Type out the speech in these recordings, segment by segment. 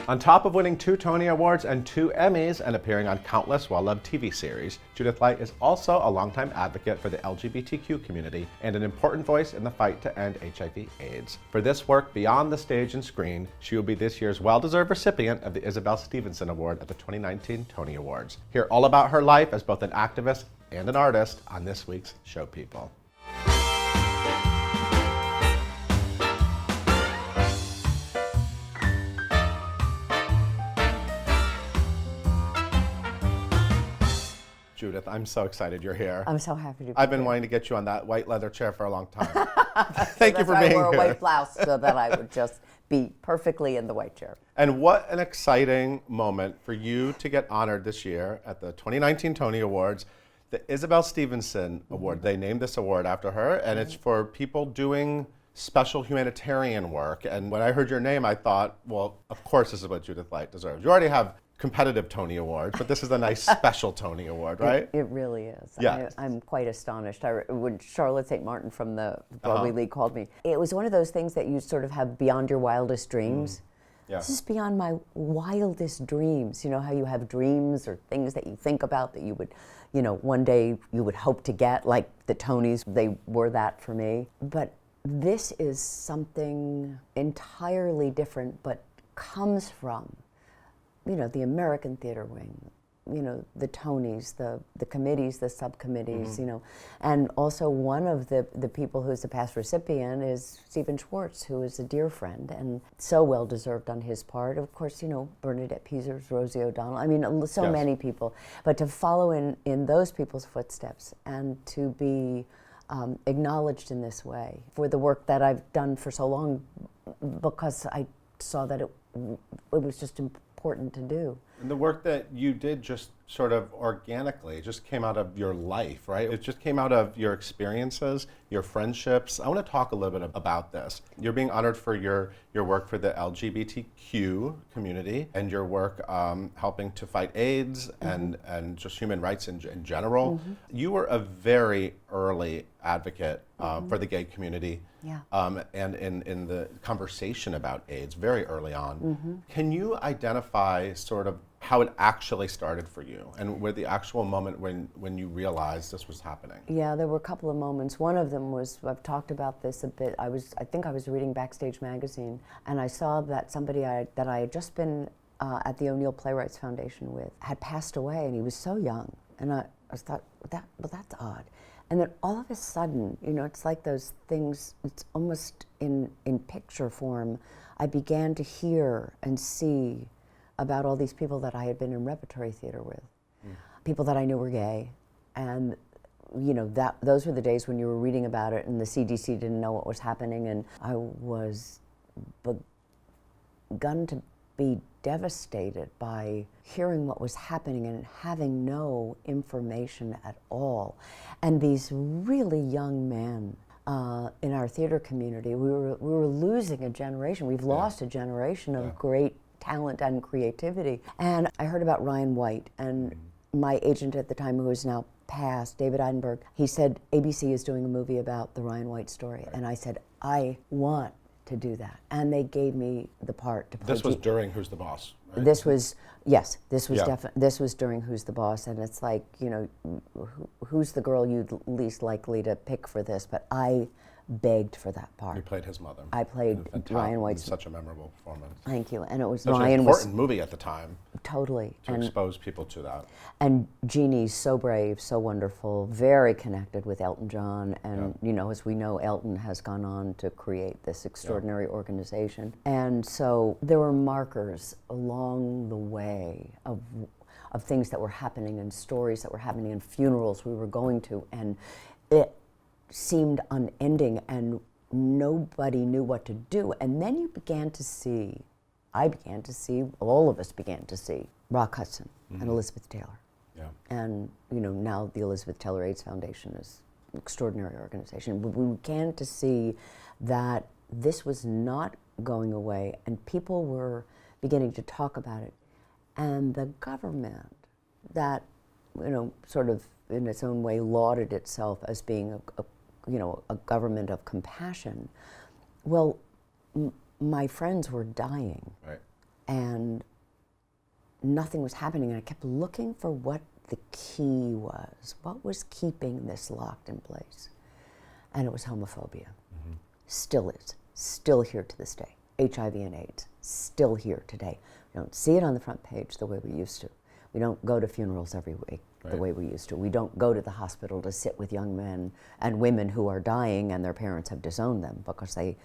On top of winning 2 Tony Awards and 2 Emmys and appearing on countless well-loved TV series, Judith Light is also a longtime advocate for the LGBTQ community and an important voice in the fight to end HIV/AIDS. For this work beyond the stage and screen, she will be this year's well-deserved recipient of the Isabelle Stevenson Award at the 2019 Tony Awards. Hear all about her life as both an activist and an artist on this week's Show People. Judith, I'm so excited you're here. I'm so happy to be here. I've been wanting to get you on that white leather chair for a long time. Thank you for being here. I wore a white blouse so that I would just be perfectly in the white chair. And what an exciting moment for you to get honored this year at the 2019 Tony Awards, the Isabelle Stevenson Award. They named this award after her, and it's for people doing special humanitarian work. And when I heard your name, I thought, well, of course this is what Judith Light deserves. You already have competitive Tony Awards, but this is a nice special Tony Award, right? It really is. Yeah. I'm quite astonished. When Charlotte St. Martin from the Broadway League called me, it was one of those things that you sort of have beyond your wildest dreams. Yeah. This is beyond my wildest dreams. You know how you have dreams or things that you think about that you would, one day you would hope to get, like the Tonys, they were that for me. But this is something entirely different, but comes from the American Theater Wing, the Tonys, the committees, the subcommittees, and also one of the people who's a past recipient is Stephen Schwartz, who is a dear friend and so well deserved on his part. Of course, Bernadette Peters, Rosie O'Donnell, so Yes. many people. But to follow in those people's footsteps and to be acknowledged in this way for the work that I've done for so long, because I saw that it was just important to do. And the work that you did just sort of organically, it just came out of your life, right? It just came out of your experiences, your friendships. I want to talk a little bit about this. You're being honored for your work for the LGBTQ community and your work helping to fight AIDS and just human rights in general. You were a very early advocate for the gay community. Yeah. And in the conversation about AIDS very early on. Can you identify sort of how it actually started for you and where the actual moment when you realized this was happening? Yeah, there were a couple of moments. One of them was, I've talked about this a bit, I think I was reading Backstage magazine and I saw that somebody that I had just been at the O'Neill Playwrights Foundation with had passed away, and he was so young. And I thought, that's odd. And then all of a sudden, it's like those things, it's almost in picture form. I began to hear and see about all these people that I had been in repertory theater with, people that I knew were gay. And those were the days when you were reading about it and the CDC didn't know what was happening, and I was begun to be devastated by hearing what was happening and having no information at all. And these really young men in our theater community, we were losing a generation. We've lost a generation of great talent and creativity. And I heard about Ryan White, and my agent at the time, who is now passed, David Eidenberg, he said, ABC is doing a movie about the Ryan White story. And I said, I want to do that. And they gave me the part to play. This was during Who's the Boss, right? This was this was during Who's the Boss, and it's like, who's the girl you'd least likely to pick for this? But I begged for that part. You played his mother. I played Ryan White's. Such a memorable performance. Thank you, and it was Such Ryan an important movie at the time. Totally. To expose people to that. And Jeannie's so brave, so wonderful, very connected with Elton John, and as we know, Elton has gone on to create this extraordinary organization. And so there were markers along the way of things that were happening and stories that were happening and funerals we were going to, and it seemed unending and nobody knew what to do. And then you began to see, all of us began to see Rock Hudson and Elizabeth Taylor. Yeah. And now the Elizabeth Taylor AIDS Foundation is an extraordinary organization. We began to see that this was not going away, and people were beginning to talk about it. And the government that, sort of in its own way lauded itself as being a government of compassion. Well, my friends were dying. Right. and nothing was happening, and I kept looking for what the key was. What was keeping this locked in place? And it was homophobia. Still is. Still here to this day. HIV and AIDS. Still here today. We don't see it on the front page the way we used to. We don't go to funerals every week the way we used to. We don't go to the hospital to sit with young men and women who are dying and their parents have disowned them because they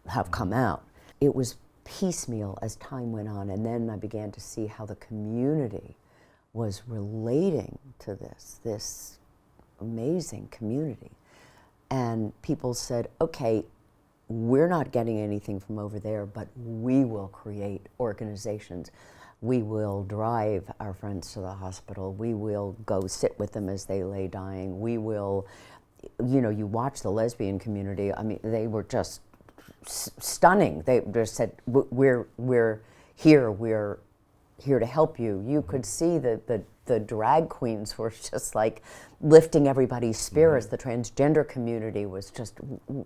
have come out. It was piecemeal as time went on, and then I began to see how the community was relating to this amazing community. And people said, okay, we're not getting anything from over there, but we will create organizations. We will drive our friends to the hospital. We will go sit with them as they lay dying. We will, you know, you watch the lesbian community, I mean, they were just stunning. They just said, we're here to help you. You could see the drag queens were just like lifting everybody's spirits. The transgender community was just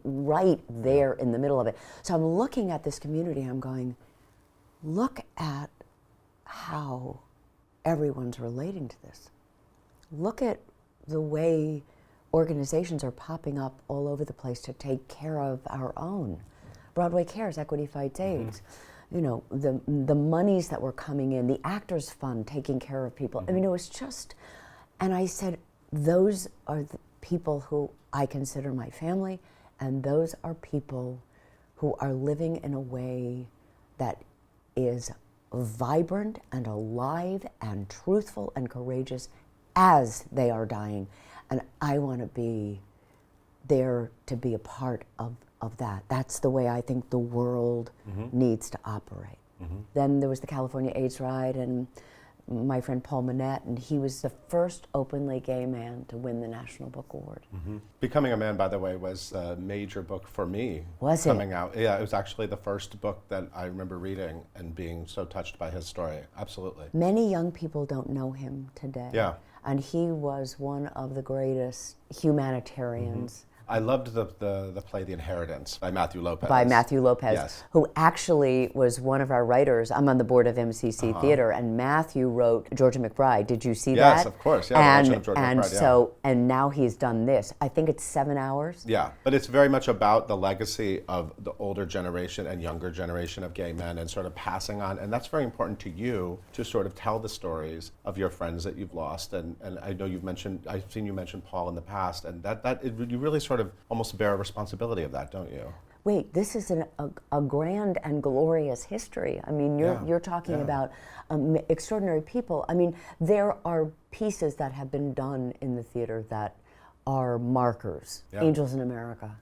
right there in the middle of it. So I'm looking at this community, I'm going, look at how everyone's relating to this. Look at the way organizations are popping up all over the place to take care of our own. Broadway Cares, Equity Fights AIDS. You know, the monies that were coming in, the Actors Fund taking care of people. I mean, it was just, and I said, those are the people who I consider my family, and those are people who are living in a way that is vibrant and alive and truthful and courageous as they are dying. And I want to be there to be a part of that. That's the way I think the world needs to operate. Then there was the California AIDS ride, and my friend Paul Manette, and he was the first openly gay man to win the National Book Award. Becoming a Man, by the way, was a major book for me. Was it? Coming out. Yeah, it was actually the first book that I remember reading and being so touched by his story. Absolutely. Many young people don't know him today. Yeah. And he was one of the greatest humanitarians. I loved the play The Inheritance by Matthew Lopez. By Matthew Lopez, Yes. who actually was one of our writers. I'm on the board of MCC Theater, and Matthew wrote Georgia McBride. Did you see that? Yes, of course. Yeah, the Legend of Georgia and McBride, yeah. so, and now he's done this. I think it's 7 hours. Yeah, but it's very much about the legacy of the older generation and younger generation of gay men and sort of passing on. And that's very important to you to sort of tell the stories of your friends that you've lost. And I know I've seen you mention Paul in the past, and you really sort of almost bear a responsibility of that, don't you? Wait, this is a grand and glorious history. I mean, you're talking about extraordinary people. I mean, there are pieces that have been done in the theater that are markers, Angels in America,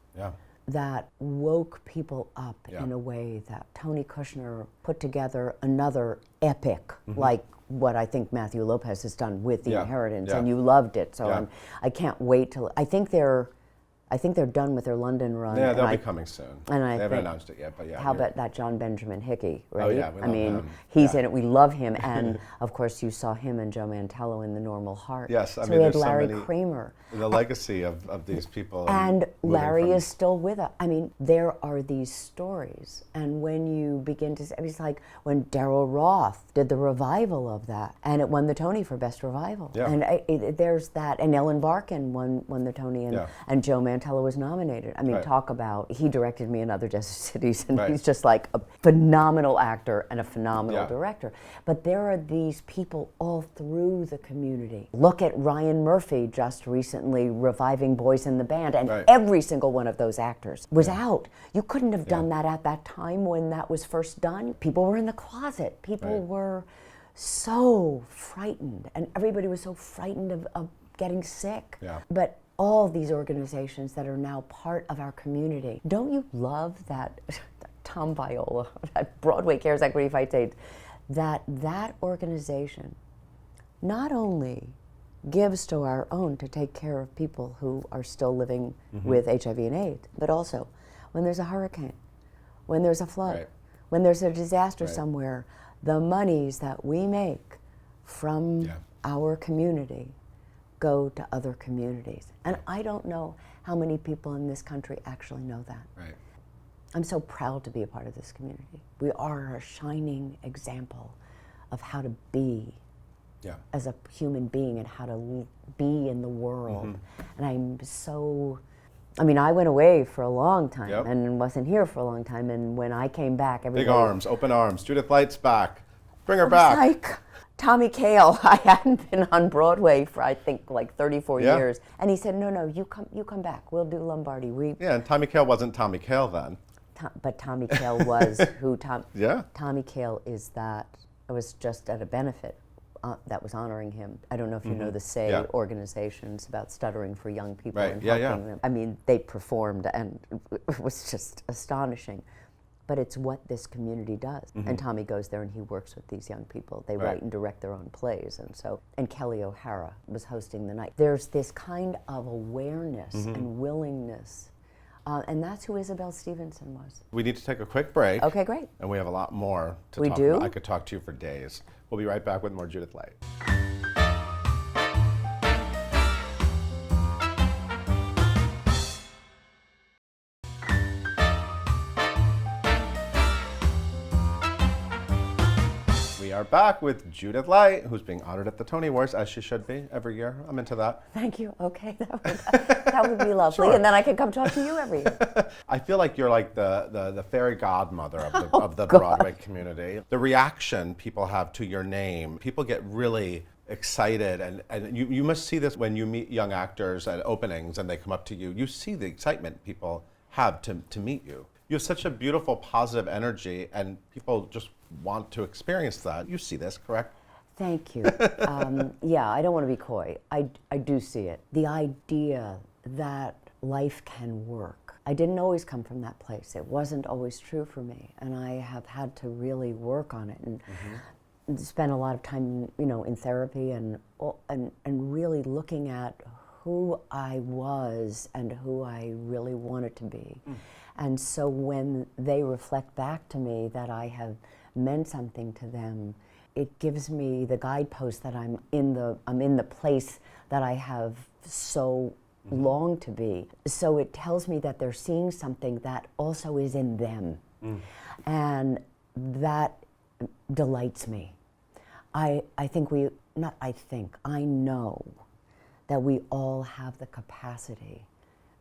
that woke people up in a way that Tony Kushner put together another epic, like what I think Matthew Lopez has done with The Inheritance, and you loved it. So I can't wait till, I think they're done with their London run. Yeah, they'll be coming soon. And they haven't announced it yet, but yeah. How about that John Benjamin Hickey, right? Oh yeah, we love him. He's in it. We love him, and of course you saw him and Joe Mantello in The Normal Heart. Yes, I so mean we had there's Larry so many, Kramer. The legacy of these people. And Larry is still with us. I mean, there are these stories, and when you begin to, it's like when Daryl Roth did the revival of that, and it won the Tony for Best Revival. Yeah. And there's that, and Ellen Barkin won the Tony, and Joe Mantello was nominated. I mean, talk about, he directed me in Other Desert Cities, and he's just like a phenomenal actor and a phenomenal director. But there are these people all through the community. Look at Ryan Murphy just recently reviving Boys in the Band, and every single one of those actors was out. You couldn't have done that at that time when that was first done. People were in the closet. People were so frightened, and everybody was so frightened of getting sick. But all these organizations that are now part of our community. Don't you love that Tom Viola, that Broadway Cares, Equity Fights AIDS, that organization not only gives to our own to take care of people who are still living with HIV and AIDS, but also when there's a hurricane, when there's a flood, when there's a disaster somewhere, the monies that we make from our community go to other communities. And I don't know how many people in this country actually know that. I'm so proud to be a part of this community. We are a shining example of how to be as a human being and how to be in the world. And I'm so, I mean, I went away for a long time and wasn't here for a long time. And when I came back, everybody... Big arms, open arms. Judith Light's back. Bring her back. Like Tommy Kail. I hadn't been on Broadway for, I think, like 34 years. And he said, no, you come back. We'll do Lombardi. And Tommy Kail wasn't Tommy Kail then. But Tommy Kail was who Tommy Kail is that. I was just at a benefit that was honoring him. I don't know if you know the SAY organizations about stuttering for young people and helping them. I mean, they performed and it was just astonishing. But it's what this community does. And Tommy goes there and he works with these young people. They write and direct their own plays. And Kelly O'Hara was hosting the night. There's this kind of awareness and willingness. And that's who Isabelle Stevenson was. We need to take a quick break. Okay, great. And we have a lot more to talk about. I could talk to you for days. We'll be right back with more Judith Light. We are back with Judith Light, who's being honored at the Tony Awards, as she should be every year. I'm into that. Thank you. Okay, that would be lovely. And then I can come talk to you every year. I feel like you're like the fairy godmother of the Broadway community. The reaction people have to your name, people get really excited, and you must see this when you meet young actors at openings and they come up to you. You see the excitement people have to meet you. You have such a beautiful, positive energy, and people just want to experience that. You see this, correct? Thank you. Yeah, I don't want to be coy. I do see it. The idea that life can work. I didn't always come from that place. It wasn't always true for me, and I have had to really work on it and spend a lot of time, in therapy and really looking at who I was and who I really wanted to be. And so when they reflect back to me that I have meant something to them, it gives me the guidepost that I'm in the place that I have so longed to be. So it tells me that they're seeing something that also is in them. And that delights me. I know that we all have the capacity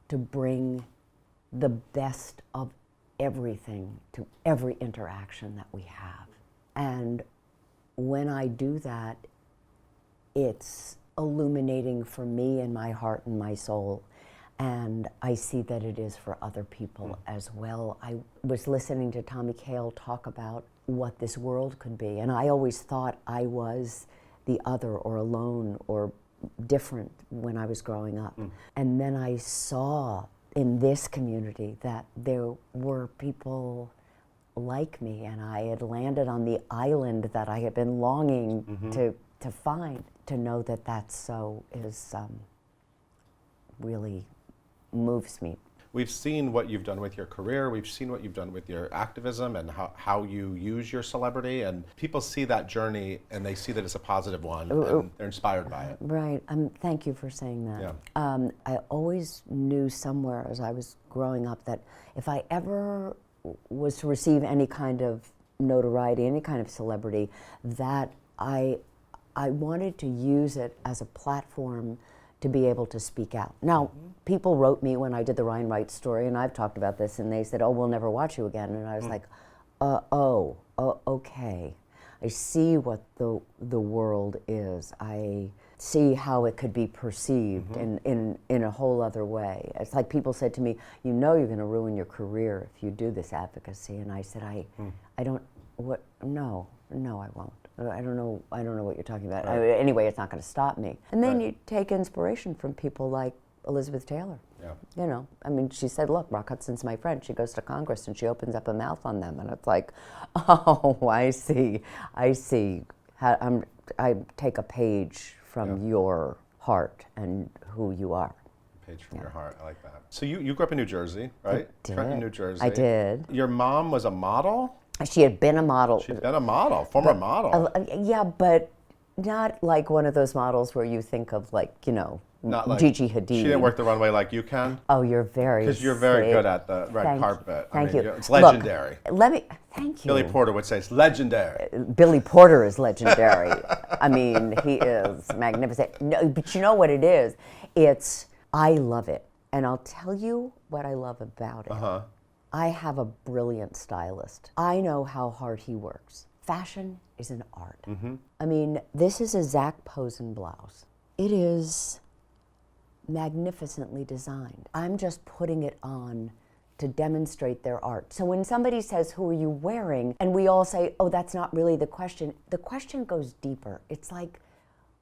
to bring the best of everything to every interaction that we have. And when I do that, it's illuminating for me and my heart and my soul. And I see that it is for other people as well. I was listening to Tommy Kail talk about what this world could be. And I always thought I was the other or alone or different when I was growing up. And then I saw in this community that there were people like me, and I had landed on the island that I had been longing to find. To know that that's so is really moves me. We've seen what you've done with your career, we've seen what you've done with your activism and how you use your celebrity, and people see that journey and they see that it's a positive one and they're inspired by it. Right, thank you for saying that. I always knew somewhere as I was growing up that if I ever was to receive any kind of notoriety, any kind of celebrity, that I wanted to use it as a platform to be able to speak out. Now, people wrote me when I did the Ryan Wright story, and I've talked about this, and they said, "Oh, we'll never watch you again." And I was like, okay. I see what the world is. I see how it could be perceived in a whole other way. It's like people said to me, "You know you're going to ruin your career if you do this advocacy." And I said, I don't, what, no, I won't. I don't know what you're talking about. Anyway, it's not going to stop me. And then you take inspiration from people like Elizabeth Taylor. She said, "Look, Rock Hudson's my friend. She goes to Congress and she opens up a mouth on them." And it's like, oh, I see. I take a page from your heart and who you are. Page from your heart. I like that. So you grew up in New Jersey, right? I did. Trenton, New Jersey. I did. Your mom was a model? She had been a model. She'd been a model, former model. Yeah, but not like one of those models where you think of Not like Gigi Hadid. She didn't work the runway like you can. Oh, you're very Because you're very sweet. good at the red carpet. Thank you. It's legendary. Look, thank you. Billy Porter would say it's legendary. Billy Porter is legendary. I mean, he is magnificent. No, but you know what it is? I love it. And I'll tell you what I love about it. I have a brilliant stylist. I know how hard he works. Fashion is an art. I mean, this is a Zac Posen blouse. It is magnificently designed. I'm just putting it on to demonstrate their art. So when somebody says, who are you wearing? And we all say, oh, that's not really the question goes deeper. It's like,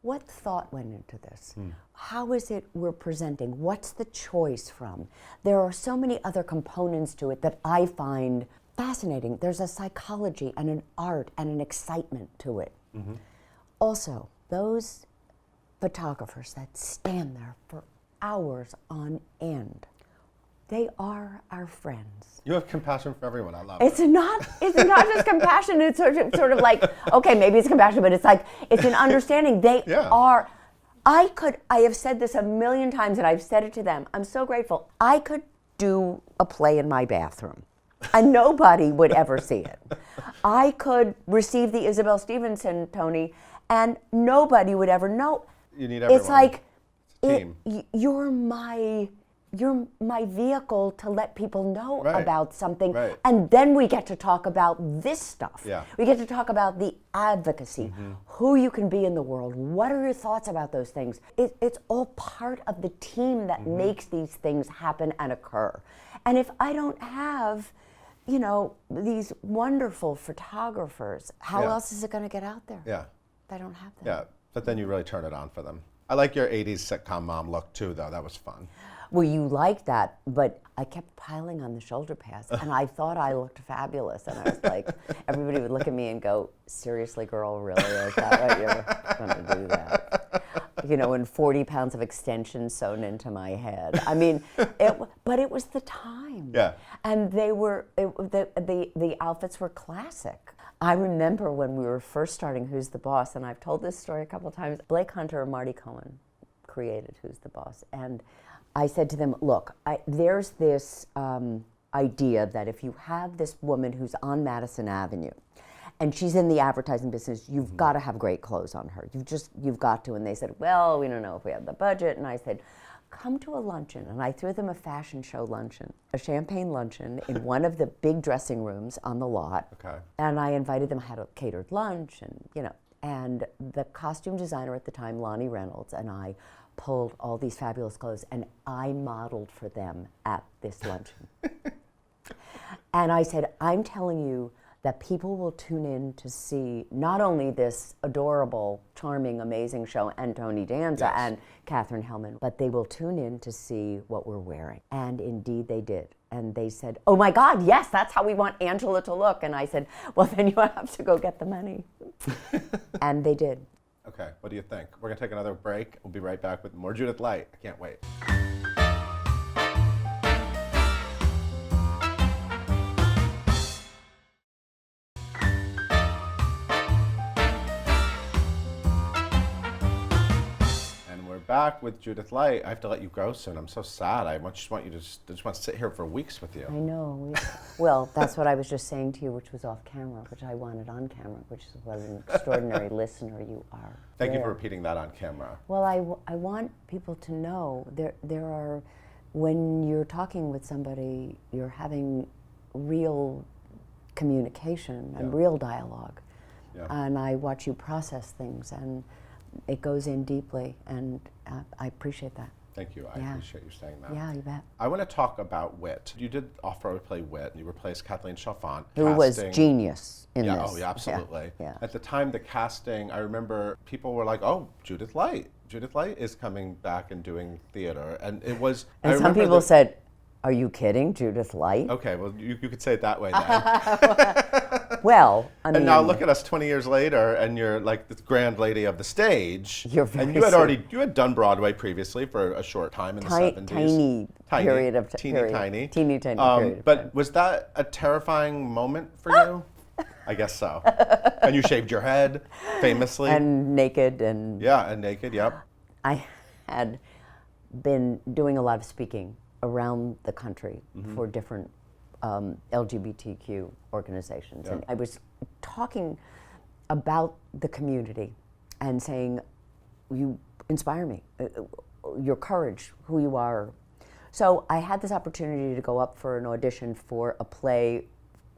what thought went into this? How is it we're presenting? What's the choice from? There are so many other components to it that I find fascinating. There's a psychology and an art and an excitement to it. Also, those photographers that stand there for hours on end, they are our friends. You have compassion for everyone. I love it. It's not just compassion. It's sort of like, okay, maybe it's compassion, but it's like, it's an understanding. They are, I have said this a million times and I've said it to them. I'm so grateful. I could do a play in my bathroom and nobody would ever see it. I could receive the Isabelle Stevenson Tony and nobody would ever know. You need everyone. It's like, it's a team. You're my vehicle to let people know about something. Right. And then we get to talk about this stuff. Yeah. We get to talk about the advocacy, who you can be in the world. What are your thoughts about those things? It's all part of the team that makes these things happen and occur. And if I don't have, these wonderful photographers, how else is it going to get out there? Yeah. If I don't have them. Yeah, but then you really turn it on for them. I like your 80s sitcom mom look too, though. That was fun. Well, you like that, but I kept piling on the shoulder pads, and I thought I looked fabulous, and I was like, everybody would look at me and go, seriously, girl, really? Is that what you're going to do that? And 40 pounds of extensions sewn into my head. I mean, but it was the time. Yeah. And the outfits were classic. I remember when we were first starting Who's the Boss, and I've told this story a couple of times, Blake Hunter and Marty Cohen created Who's the Boss, and I said to them, look, there's this idea that if you have this woman who's on Madison Avenue and she's in the advertising business, you've got to have great clothes on her. You've got to. And they said, well, we don't know if we have the budget. And I said, come to a luncheon. And I threw them a fashion show luncheon, a champagne luncheon in one of the big dressing rooms on the lot. Okay. And I invited them, had a catered lunch, and the costume designer at the time, Lonnie Reynolds, and I pulled all these fabulous clothes and I modeled for them at this luncheon. And I said, I'm telling you that people will tune in to see not only this adorable, charming, amazing show and Tony Danza and Katherine Hellman, but they will tune in to see what we're wearing. And indeed they did. And they said, oh my God, yes, that's how we want Angela to look. And I said, well, then you have to go get the money. And they did. Okay, what do you think? We're going to take another break. We'll be right back with more Judith Light. I can't wait. And we're back with Judith Light. I have to let you go soon. I'm so sad. I just want to sit here for weeks with you. I know. Well, that's what I was just saying to you, which was off camera, which I wanted on camera, which is what an extraordinary listener you are. Thank you for repeating that on camera. Well, I want people to know there are, when you're talking with somebody, you're having real communication and real dialogue. Yeah. And I watch you process things, and it goes in deeply, and I appreciate that. Thank you. I appreciate you saying that. Yeah, you bet. I want to talk about Wit. You did off-Broadway play Wit. You replaced Kathleen Chalfant. Who was genius in this. Oh, yeah, absolutely. Yeah. At the time, the casting, I remember people were like, oh, Judith Light. Judith Light is coming back and doing theater. And it was... And some people said, are you kidding, Judith Light? Okay, well, you could say it that way then. Well, I mean... And now look at us 20 years later, and you're like the grand lady of the stage. You're very And you had done Broadway previously for a short time in the 70s. Tiny period of Teeny tiny period. But was that a terrifying moment for you? I guess so. And you shaved your head, famously. And naked and... Yeah, and naked, yep. I had been doing a lot of speaking around the country for different LGBTQ organizations. Yeah. And I was talking about the community and saying, you inspire me, your courage, who you are. So I had this opportunity to go up for an audition for a play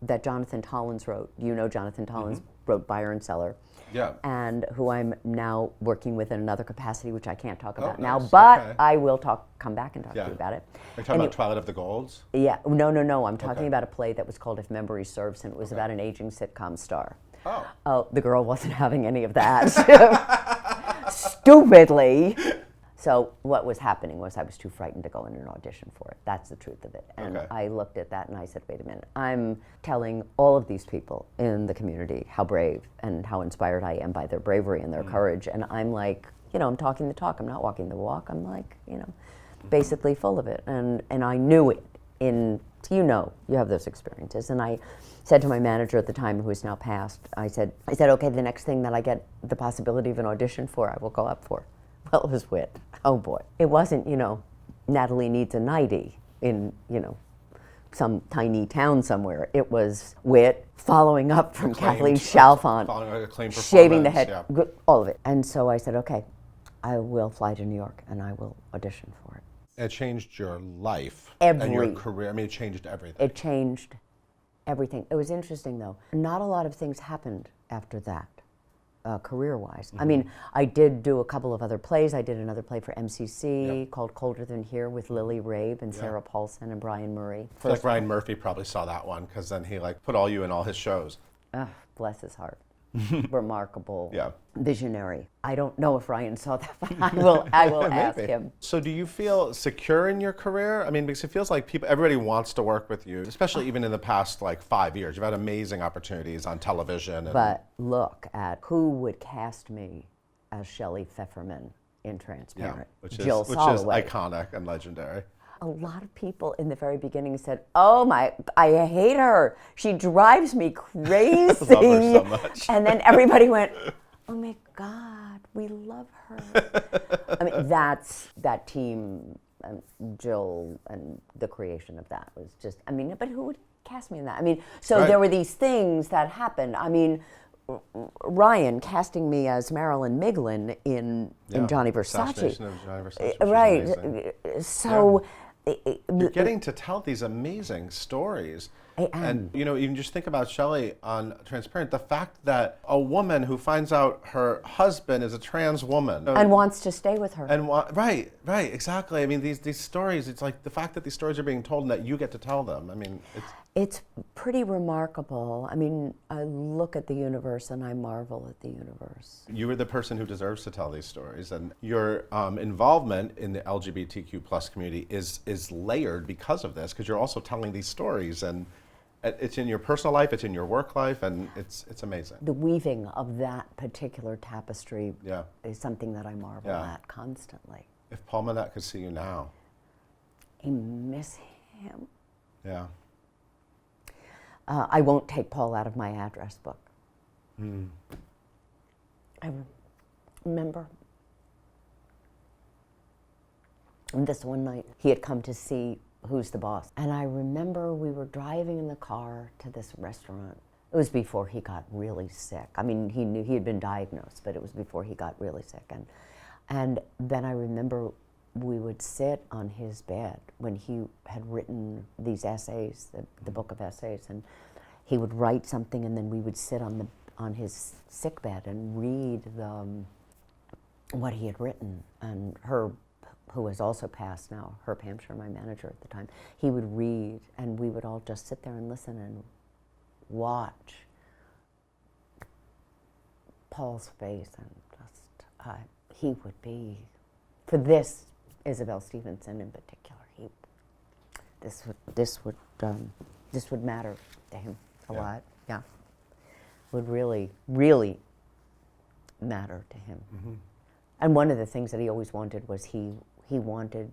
that Jonathan Tollins wrote. You know Jonathan Tollins wrote Buyer and Seller. Yeah. And who I'm now working with in another capacity, which I can't talk about nice. now, but Okay. I will come back and talk to you about it. Are you talking about Twilight of the Golds? Yeah, no. I'm talking about a play that was called If Memory Serves, and it was about an aging sitcom star. Oh, the girl wasn't having any of that. Stupidly. So what was happening was I was too frightened to go in an audition for it. That's the truth of it. And I looked at that and I said, wait a minute. I'm telling all of these people in the community how brave and how inspired I am by their bravery and their courage. And I'm like, I'm talking the talk. I'm not walking the walk. I'm like, basically full of it. And I knew it you have those experiences. And I said to my manager at the time, who is now passed, I said, okay, the next thing that I get the possibility of an audition for, I will go up for. Well, it was Wit. Oh boy. It wasn't, Natalie Needs a Nightie in, some tiny town somewhere. It was Wit, following up from Kathleen Chalfant, shaving the head, all of it. And so I said, okay, I will fly to New York and I will audition for it. It changed your life and your career. I mean, it changed everything. It changed everything. It was interesting, though. Not a lot of things happened after that, career-wise. I mean, I did do a couple of other plays. I did another play for MCC called Colder Than Here with Lily Rabe and Sarah Paulson and Brian Murray. I feel like Ryan Murphy probably saw that one because then he put all you in all his shows. Bless his heart. Remarkable, visionary. I don't know if Ryan saw that, but I will ask him. So do you feel secure in your career? I mean, because it feels like everybody wants to work with you, especially even in the past 5 years. You've had amazing opportunities on television. But look at who would cast me as Shelley Pfefferman in Transparent. Which Jill is Soloway. iconic and legendary. A lot of people in the very beginning said, I hate her. She drives me crazy. I love her so much. And then everybody went, oh my God, we love her. I mean, that team, and Jill, and the creation of that was just, but who would cast me in that? So there were these things that happened. Ryan casting me as Marilyn Miglin in Johnny Versace. Assassination of Johnny Versace. Right. So you're getting to tell these amazing stories. I am. And even just think about Shelley on Transparent, the fact that a woman who finds out her husband is a trans woman and wants to stay with her. And right, exactly. I mean, these stories, it's like the fact that these stories are being told and that you get to tell them. It's pretty remarkable. I look at the universe and I marvel at the universe. You are the person who deserves to tell these stories, and your involvement in the LGBTQ plus community is layered because of this, because you're also telling these stories, and it's in your personal life, it's in your work life, and it's amazing. The weaving of that particular tapestry Yeah. is something that I marvel at constantly. If Paul Manette could see you now. I miss him. Yeah. I won't take Paul out of my address book. I remember this one night, he had come to see Who's the Boss? And I remember we were driving in the car to this restaurant. It was before he got really sick. He knew he had been diagnosed, but it was before he got really sick. And then I remember we would sit on his bed when he had written these essays, the book of essays, and he would write something, and then we would sit on his sick bed and read what he had written. And Herb, who has also passed now, Herb Hampshire, my manager at the time, he would read, and we would all just sit there and listen and watch Paul's face, and just he would be, for this Isabelle Stevenson in particular, this would matter to him a lot. Yeah, would really, really matter to him. And one of the things that he always wanted was he wanted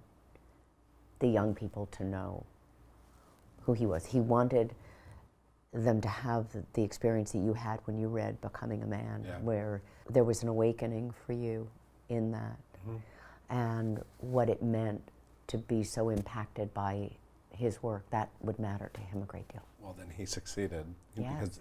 the young people to know who he was. He wanted them to have the experience that you had when you read Becoming a Man, where there was an awakening for you in that. and what it meant to be so impacted by his work. That would matter to him a great deal. Well, then he succeeded. Yes.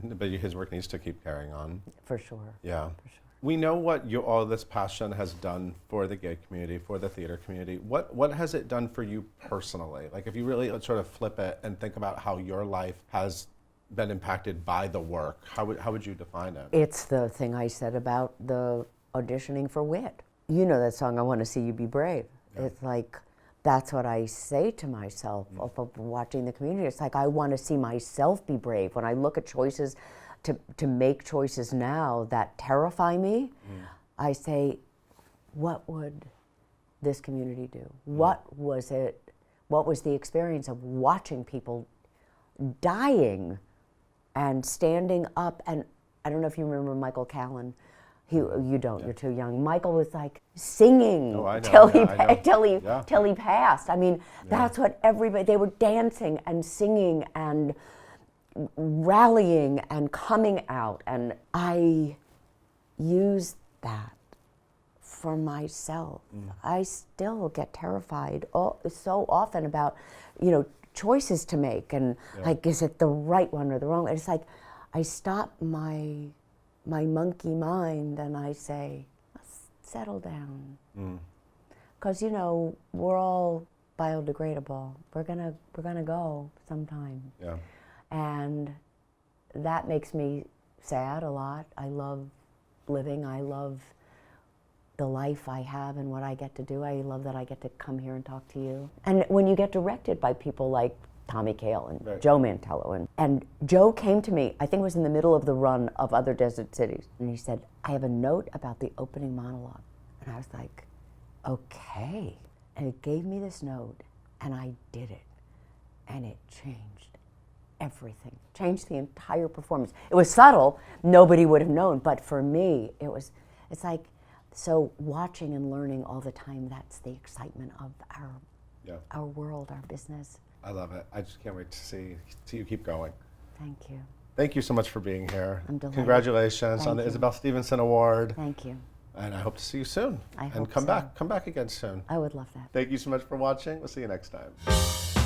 But his work needs to keep carrying on. For sure. Yeah. For sure. We know what all this passion has done for the gay community, for the theater community. What has it done for you personally? Like, if you really sort of flip it and think about how your life has been impacted by the work, how would you define it? It's the thing I said about the auditioning for Wit. You know that song, I Want to See You Be Brave. Yeah. It's like, that's what I say to myself of watching the community. It's like, I want to see myself be brave. When I look at choices, to make choices now that terrify me, I say, what would this community do? What was it? What was the experience of watching people dying and standing up? And I don't know if you remember Michael Callan. You don't. You're too young. Michael was like singing till he passed. I mean, that's what everybody. They were dancing and singing and rallying and coming out, and I used that for myself. I still get terrified so often about, choices to make, and like, is it the right one or the wrong? It's like I stop my monkey mind and I say, let's settle down, because we're all biodegradable. We're gonna go sometime. Yeah. And that makes me sad a lot. I love living. I love the life I have and what I get to do. I love that I get to come here and talk to you. And when you get directed by people like Tommy Kail and Joe Mantello, and Joe came to me, I think it was in the middle of the run of Other Desert Cities, and he said, I have a note about the opening monologue. And I was like, okay. And he gave me this note, and I did it. And it changed everything, changed the entire performance. It was subtle, nobody would have known, but for me, it's like, so watching and learning all the time, that's the excitement of our world, our business. I love it. I just can't wait to see you keep going. Thank you. Thank you so much for being here. I'm delighted. Congratulations on the Isabelle Stevenson Award. Thank you. And I hope to see you soon. I hope come back again soon. I would love that. Thank you so much for watching. We'll see you next time.